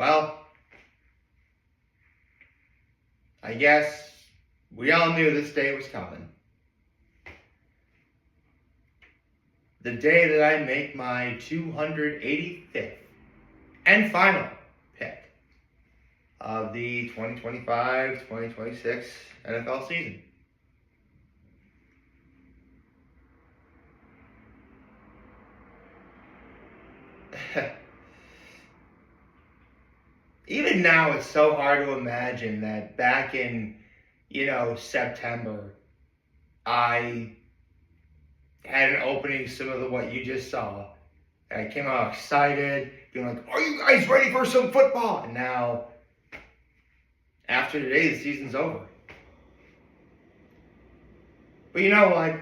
Well, I guess we all knew this day was coming. The day that I make my 285th and final pick of the 2025-2026 NFL season. Even now, it's so hard to imagine that back in, September, I had an opening similar to what you just saw. And I came out excited, being like, "Are you guys ready for some football?" And now, after today, the season's over. But you know what?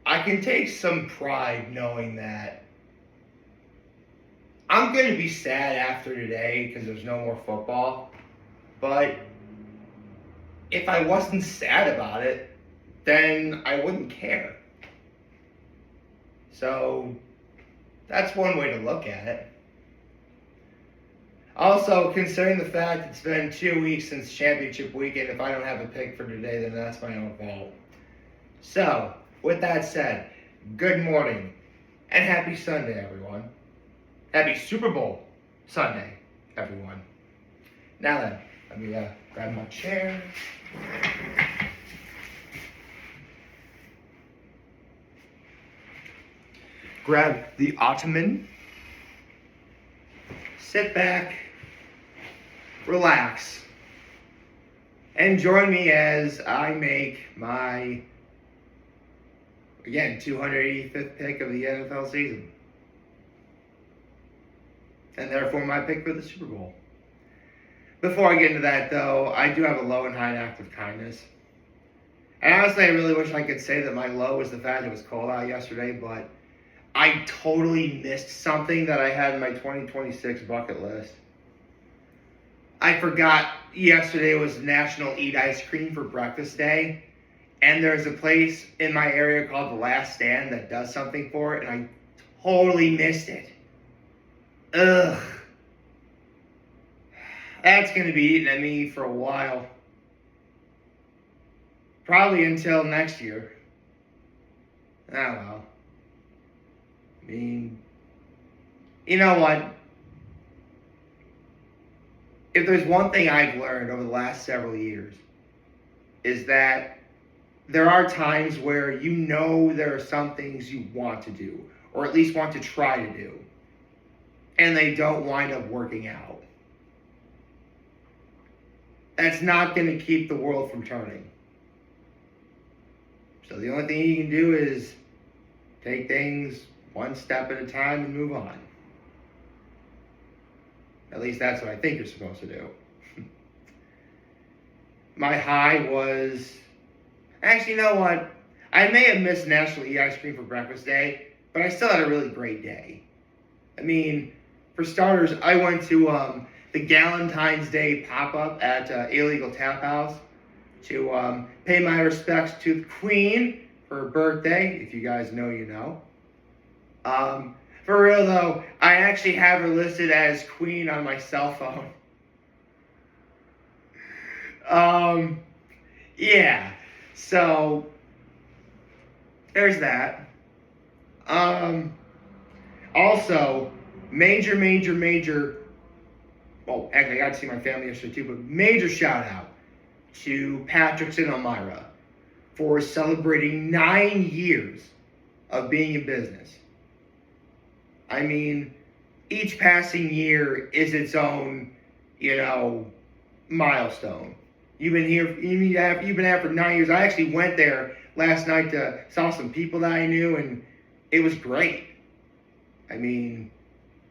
I can take some pride knowing that I'm going to be sad after today because there's no more football. But if I wasn't sad about it, then I wouldn't care. So that's one way to look at it. Also, considering the fact it's been 2 weeks since championship weekend, if I don't have a pick for today, then that's my own fault. So, with that said, good morning and happy Sunday, everyone. Happy Super Bowl Sunday, everyone. Now then, let me grab my chair. Grab the ottoman. Sit back, relax, and join me as I make my, again, 285th pick of the NFL season. And therefore my pick for the Super Bowl. Before I get into that, though, I do have a low and high act of kindness. And honestly, I really wish I could say that my low was the fact it was cold out yesterday, but I totally missed something that I had in my 2026 bucket list. I forgot yesterday was National Eat Ice Cream for Breakfast Day, and there's a place in my area called The Last Stand that does something for it, and I totally missed it. Ugh. That's going to be eating at me for a while. Probably until next year. Oh well. I mean, you know what? If there's one thing I've learned over the last several years, is that there are times where you know there are some things you want to do, or at least want to try to do, and they don't wind up working out. That's not going to keep the world from turning. So the only thing you can do is take things one step at a time and move on. At least that's what I think you're supposed to do. My high was... Actually, you know what? I may have missed National Eat Ice Cream for Breakfast Day, but I still had a really great day. I mean, for starters, I went to the Galentine's Day pop-up at Illegal Tap House to pay my respects to the Queen for her birthday. If you guys know, you know. For real though, I actually have her listed as Queen on my cell phone. Yeah. So there's that. Also, major. Well, actually, I got to see my family yesterday too, but major shout out to Patrick's and Elmira for celebrating 9 years of being in business. I mean, each passing year is its own, milestone. You've been here. You've been there for 9 years. I actually went there last night to saw some people that I knew, and it was great. I mean,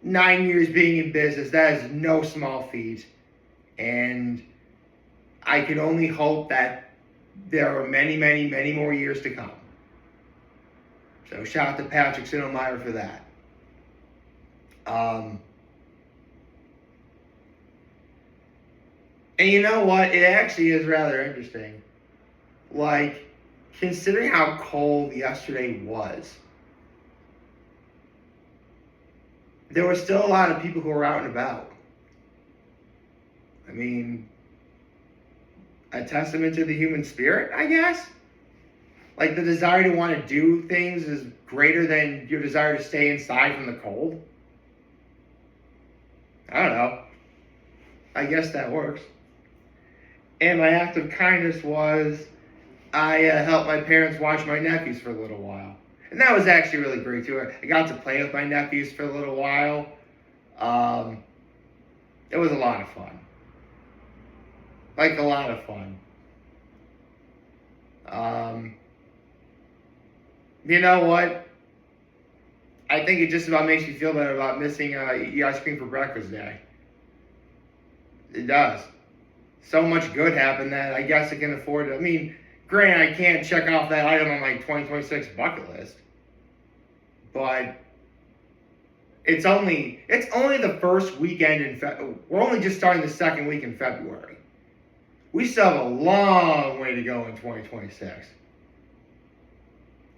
9 years being in business, that is no small feat, and I can only hope that there are many more years to come. So shout out to Patrick and Elmira for that. And you know what? It actually is rather interesting. Like, considering how cold yesterday was, there were still a lot of people who were out and about. I mean, a testament to the human spirit, I guess. Like the desire to want to do things is greater than your desire to stay inside from the cold. I don't know. I guess that works. And my act of kindness was I helped my parents watch my nephews for a little while. And that was actually really great too. I got to play with my nephews for a little while. It was a lot of fun. Like a lot of fun. You know what? I think it just about makes me feel better about missing ice cream for breakfast day. It does. So much good happened that I guess I can afford it. I mean, granted, I can't check off that item on my 2026 bucket list, but it's only the first weekend in February. We're only just starting the second week in February. We still have a long way to go in 2026.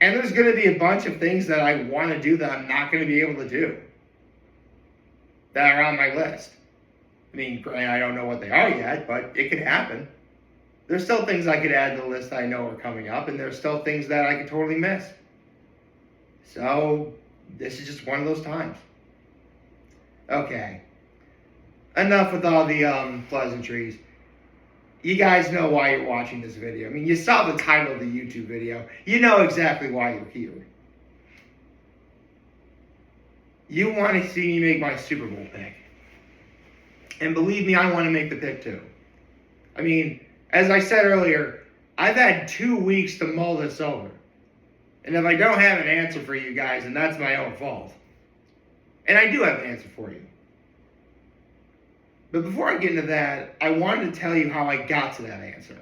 And there's going to be a bunch of things that I want to do that I'm not going to be able to do that are on my list. I mean, granted, I don't know what they are yet, but it could happen. There's still things I could add to the list I know are coming up, and there's still things that I could totally miss. So, this is just one of those times. Okay. Enough with all the pleasantries. You guys know why you're watching this video. I mean, you saw the title of the YouTube video. You know exactly why you're here. You want to see me make my Super Bowl pick. And believe me, I want to make the pick too. I mean, as I said earlier, I've had 2 weeks to mull this over. And if I don't have an answer for you guys, then that's my own fault. And I do have an answer for you. But before I get into that, I wanted to tell you how I got to that answer.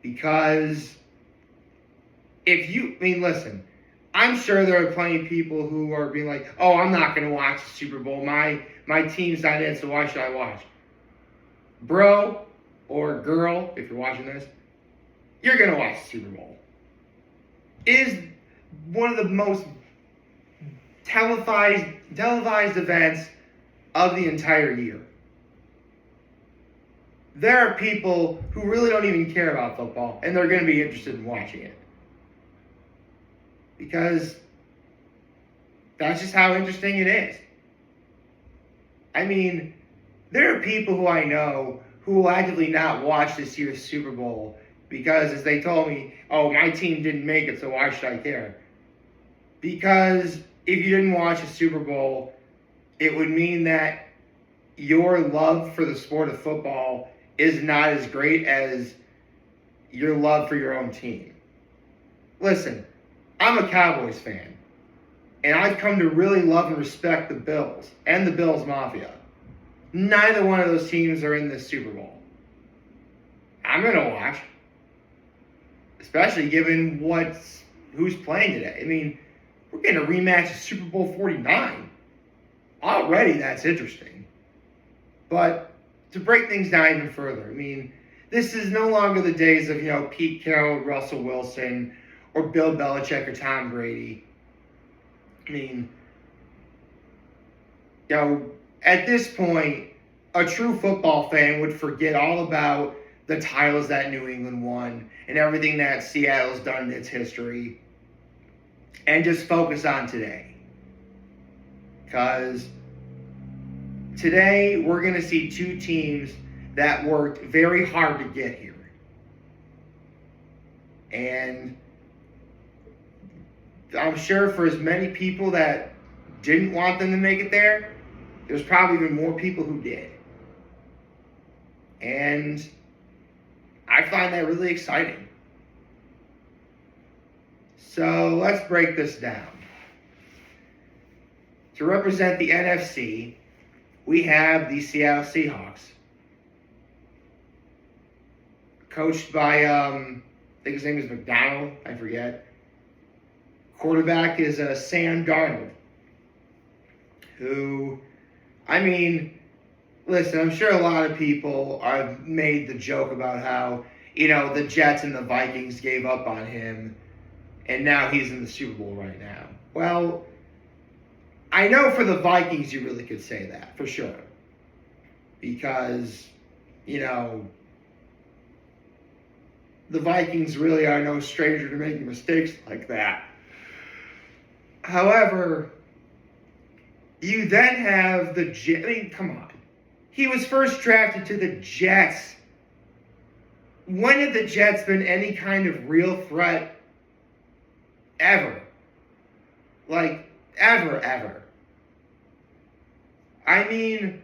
Because listen, I'm sure there are plenty of people who are being like, oh, I'm not going to watch the Super Bowl. My team's not in, so why should I watch? Bro or girl, if you're watching this, you're going to watch the Super Bowl. It is one of the most televised events of the entire year. There are people who really don't even care about football, and they're going to be interested in watching it. Because that's just how interesting it is. I mean, there are people who I know who will actively not watch this year's Super Bowl because, as they told me, oh, my team didn't make it, so why should I care? Because if you didn't watch a Super Bowl, it would mean that your love for the sport of football is not as great as your love for your own team. Listen, I'm a Cowboys fan, and I've come to really love and respect the Bills and the Bills Mafia. Neither one of those teams are in this Super Bowl. I'm going to watch, especially given who's playing today. I mean, we're getting a rematch of Super Bowl 49. Already that's interesting. But to break things down even further, I mean, this is no longer the days of, Pete Carroll, Russell Wilson, or Bill Belichick or Tom Brady. I mean, at this point, a true football fan would forget all about the titles that New England won and everything that Seattle's done in its history and just focus on today. Because today we're going to see two teams that worked very hard to get here. And I'm sure for as many people that didn't want them to make it there, there's probably even more people who did. And I find that really exciting. So let's break this down. To represent the NFC, we have the Seattle Seahawks, coached by, I think his name is McDonald, I forget. Quarterback is Sam Darnold, who, listen, I'm sure a lot of people have made the joke about how, the Jets and the Vikings gave up on him, and now he's in the Super Bowl right now. Well, I know for the Vikings you really could say that, for sure. because, you know, the Vikings really are no stranger to making mistakes like that. However, you then have the Jets. I mean, come on. He was first drafted to the Jets. When have the Jets been any kind of real threat ever? Like, ever. I mean,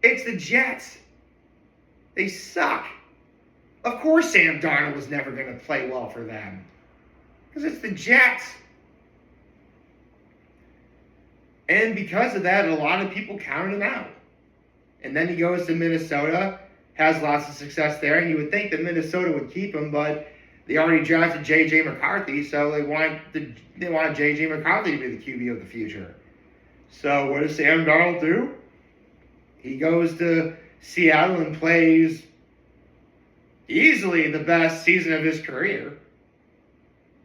it's the Jets. They suck. Of course Sam Darnold was never going to play well for them. Because it's the Jets. And because of that, a lot of people counted him out. And then he goes to Minnesota, has lots of success there, and you would think that Minnesota would keep him, but they already drafted J.J. McCarthy, so they want J.J. McCarthy to be the QB of the future. So what does Sam Darnold do? He goes to Seattle and plays easily the best season of his career.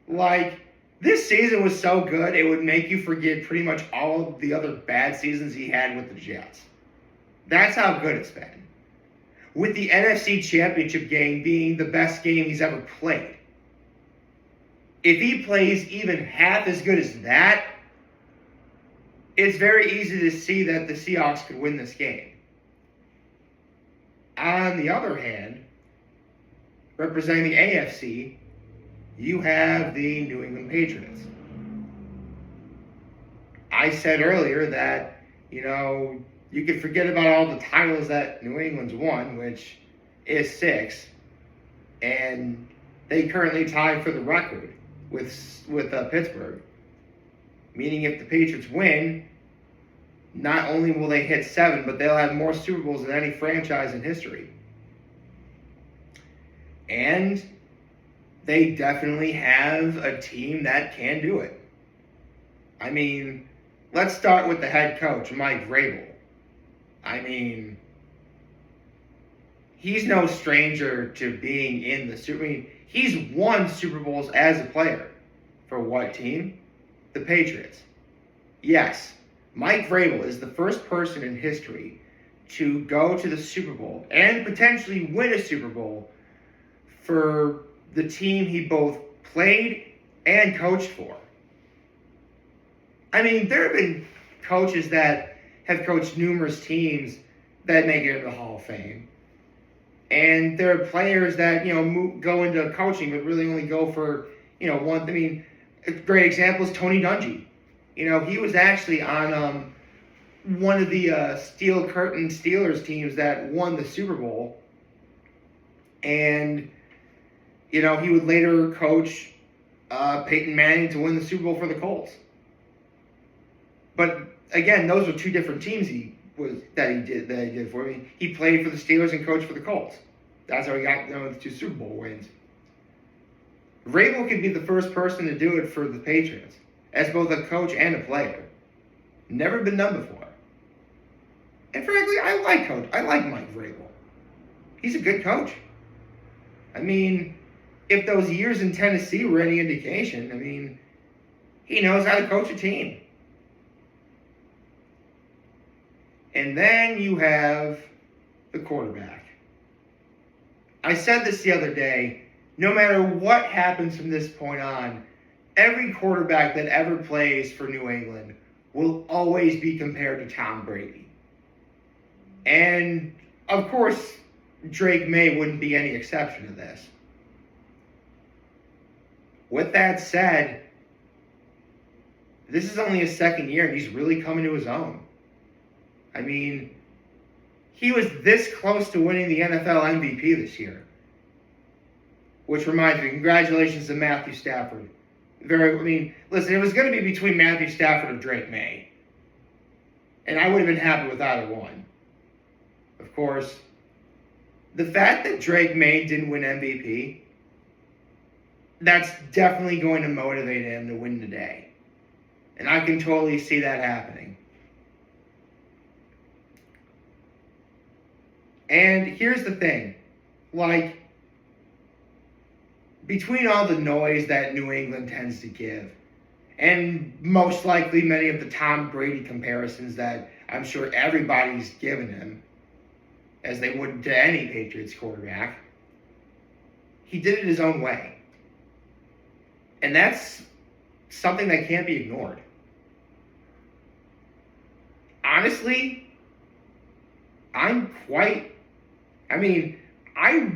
Like, this season was so good, it would make you forget pretty much all of the other bad seasons he had with the Jets. That's how good it's been. With the NFC Championship game being the best game he's ever played. If he plays even half as good as that, it's very easy to see that the Seahawks could win this game. On the other hand, representing the AFC, you have the New England Patriots. I said earlier that, you could forget about all the titles that New England's won, which is 6, and they currently tie for the record with Pittsburgh. Meaning if the Patriots win, not only will they hit 7, but they'll have more Super Bowls than any franchise in history. And they definitely have a team that can do it. I mean, let's start with the head coach, Mike Vrabel. I mean, he's no stranger to being in the Super Bowl. I mean, he's won Super Bowls as a player. For what team? The Patriots. Yes, Mike Vrabel is the first person in history to go to the Super Bowl and potentially win a Super Bowl for the team he both played and coached for. I mean, there have been coaches that have coached numerous teams that make it into the Hall of Fame. And there are players that, go into coaching but really only go for, one. I mean, a great example is Tony Dungy. He was actually on one of the Steel Curtain Steelers teams that won the Super Bowl. And, he would later coach Peyton Manning to win the Super Bowl for the Colts. But again, those were two different teams he did for me. He played for the Steelers and coached for the Colts. That's how he got the 2 Super Bowl wins. Vrabel could be the first person to do it for the Patriots, as both a coach and a player. Never been done before. And frankly, I like Mike Vrabel. He's a good coach. I mean, if those years in Tennessee were any indication, I mean, he knows how to coach a team. And then you have the quarterback. I said this the other day, no matter what happens from this point on, every quarterback that ever plays for New England will always be compared to Tom Brady. And, of course, Drake May wouldn't be any exception to this. With that said, this is only his second year, and he's really coming to his own. I mean, he was this close to winning the NFL MVP this year. Which reminds me, congratulations to Matthew Stafford. Listen, it was going to be between Matthew Stafford or Drake May. And I would have been happy with either one. Of course, the fact that Drake May didn't win MVP, that's definitely going to motivate him to win today. And I can totally see that happening. And here's the thing, between all the noise that New England tends to give, And most likely many of the Tom Brady comparisons that I'm sure everybody's given him, as they would to any Patriots quarterback, he did it his own way. And that's something that can't be ignored. Honestly, I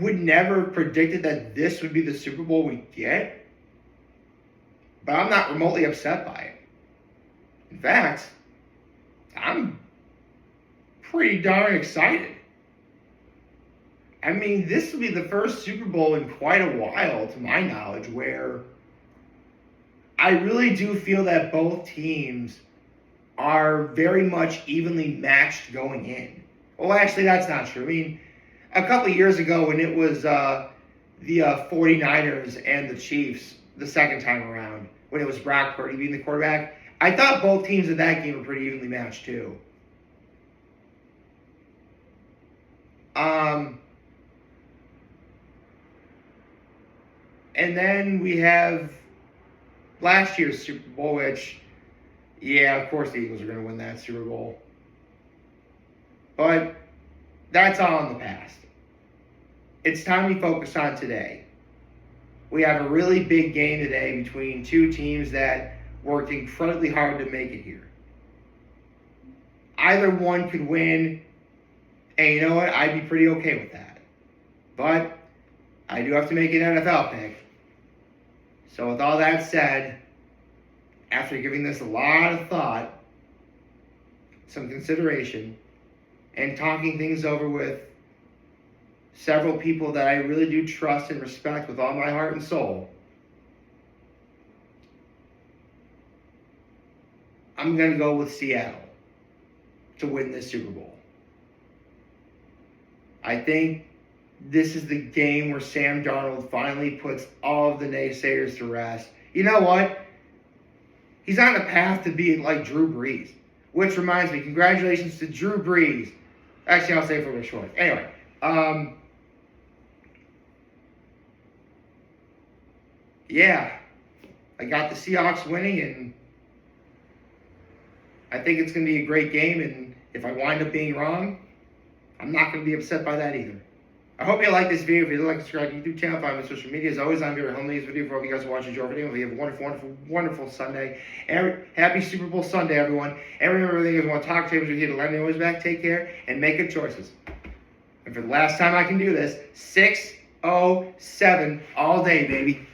would never predicted that this would be the Super Bowl we get, but I'm not remotely upset by it. In fact, I'm pretty darn excited. I mean, this will be the first Super Bowl in quite a while, to my knowledge, where I really do feel that both teams are very much evenly matched going in. Well, actually, that's not true. I mean, a couple of years ago when it was the 49ers and the Chiefs the second time around, when it was Brock Purdy being the quarterback, I thought both teams in that game were pretty evenly matched too. And then we have last year's Super Bowl, which, yeah, of course the Eagles are going to win that Super Bowl. But that's all in the past. It's time we focus on today. We have a really big game today between two teams that worked incredibly hard to make it here. Either one could win, and you know what? I'd be pretty okay with that. But I do have to make an NFL pick. So with all that said, after giving this a lot of thought, some consideration, and talking things over with several people that I really do trust and respect with all my heart and soul, I'm going to go with Seattle to win this Super Bowl. I think this is the game where Sam Darnold finally puts all of the naysayers to rest. You know what? He's on a path to be like Drew Brees. Which reminds me, congratulations to Drew Brees. Actually, I'll save it for short. Anyway, yeah, I got the Seahawks winning, and I think it's going to be a great game. And if I wind up being wrong, I'm not going to be upset by that either. I hope you like this video. If you like, subscribe to the YouTube channel, follow me on social media. As always, I'm very home this video for all of you guys who watch your video. We have a wonderful, wonderful, wonderful Sunday. And happy Super Bowl Sunday, everyone. And remember, everything is want to talk to you. We're here to let me always back. Take care and make good choices. And for the last time I can do this, 6-0-7 all day, baby.